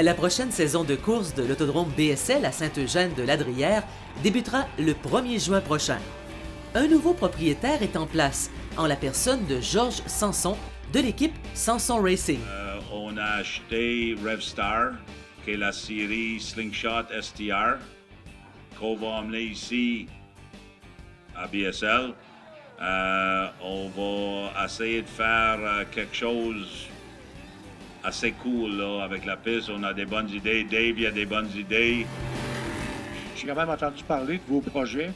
La prochaine saison de course de l'autodrome BSL à Saint-Eugène-de-Ladrière débutera le 1er juin prochain. Un nouveau propriétaire est en place, en la personne de Georges Sanson de l'équipe Sanson Racing. On a acheté Revstar, qui est la série Slingshot STR, qu'on va emmener ici à BSL. On va essayer de faire quelque chose assez cool là, avec la piste. On a des bonnes idées. Dave, il a des bonnes idées. J'ai quand même entendu parler de vos projets.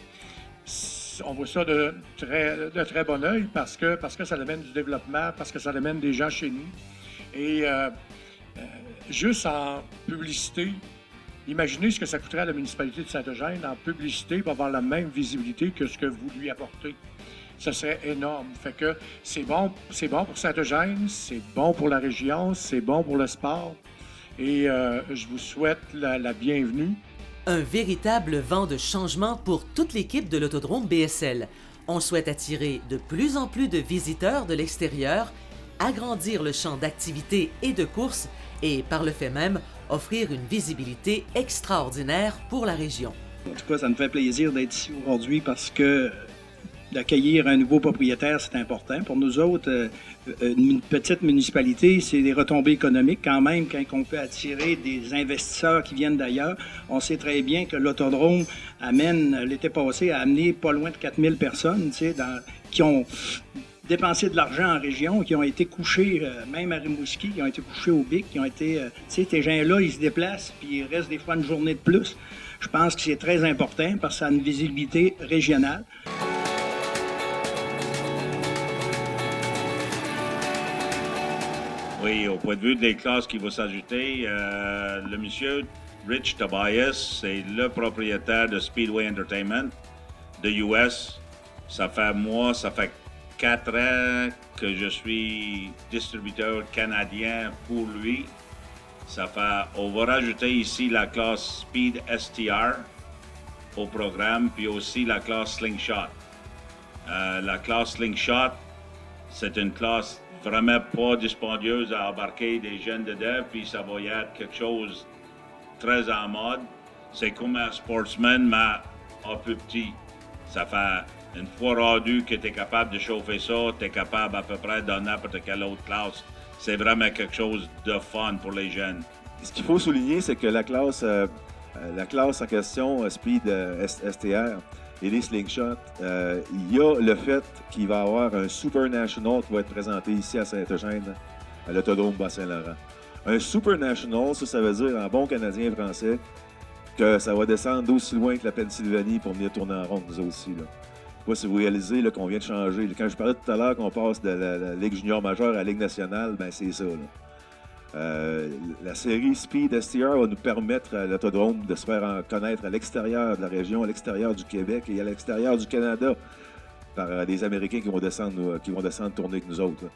On voit ça de très bon œil parce que ça amène du développement, parce que ça amène des gens chez nous. Et juste en publicité, imaginez ce que ça coûterait à la municipalité de Saint-Eugène en publicité pour avoir la même visibilité que ce que vous lui apportez. Ça serait énorme. Fait que c'est bon pour Saint-Eugène, c'est bon pour la région, c'est bon pour le sport. Et je vous souhaite la bienvenue. Un véritable vent de changement pour toute l'équipe de l'autodrome BSL. On souhaite attirer de plus en plus de visiteurs de l'extérieur, agrandir le champ d'activités et de courses et, par le fait même, offrir une visibilité extraordinaire pour la région. En tout cas, ça me fait plaisir d'être ici aujourd'hui parce que d'accueillir un nouveau propriétaire, c'est important. Pour nous autres, une petite municipalité, c'est des retombées économiques quand même quand on peut attirer des investisseurs qui viennent d'ailleurs. On sait très bien que l'autodrome l'été passé, a amené pas loin de 4000 personnes qui ont dépensé de l'argent en région, qui ont été couchés, même à Rimouski, qui ont été couchés au BIC, qui ont été... ces gens-là, ils se déplacent, puis ils restent des fois une journée de plus. Je pense que c'est très important parce que ça a une visibilité régionale. Oui, au point de vue des classes qui vont s'ajouter, le monsieur Rich Tobias, c'est le propriétaire de Speedway Entertainment de US. Ça fait 4 ans que je suis distributeur canadien pour lui. On va rajouter ici la classe Speed STR au programme, puis aussi la classe Slingshot. La classe Slingshot, c'est une classe vraiment pas dispendieuse à embarquer des jeunes dedans, puis ça va y être quelque chose très en mode. C'est comme un sportsman, mais un peu petit. Ça fait une fois rendu que tu es capable de chauffer ça, tu es capable à peu près dans n'importe quelle autre classe. C'est vraiment quelque chose de fun pour les jeunes. Ce qu'il faut souligner, c'est que la classe en question, Speed STR, et les slingshots, il y a le fait qu'il va y avoir un Super National qui va être présenté ici à Saint-Eugène, à l'autodrome Bas-Saint-Laurent. Un Super National, ça veut dire en bon canadien français que ça va descendre d'aussi loin que la Pennsylvanie pour venir tourner en ronde, nous aussi. Là. Je ne sais pas si vous réalisez là, qu'on vient de changer. Quand je parlais tout à l'heure qu'on passe de la Ligue junior majeure à la Ligue nationale, ben c'est ça. Là. La série Speed STR va nous permettre à l'autodrome de se faire connaître à l'extérieur de la région, à l'extérieur du Québec et à l'extérieur du Canada par des Américains qui vont descendre tourner avec nous autres. Là.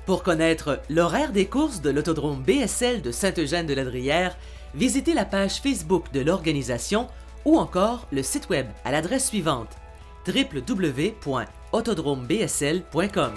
Pour connaître l'horaire des courses de l'autodrome BSL de Saint-Eugène-de-Ladrière, visitez la page Facebook de l'organisation ou encore le site web à l'adresse suivante www.autodromebsl.com.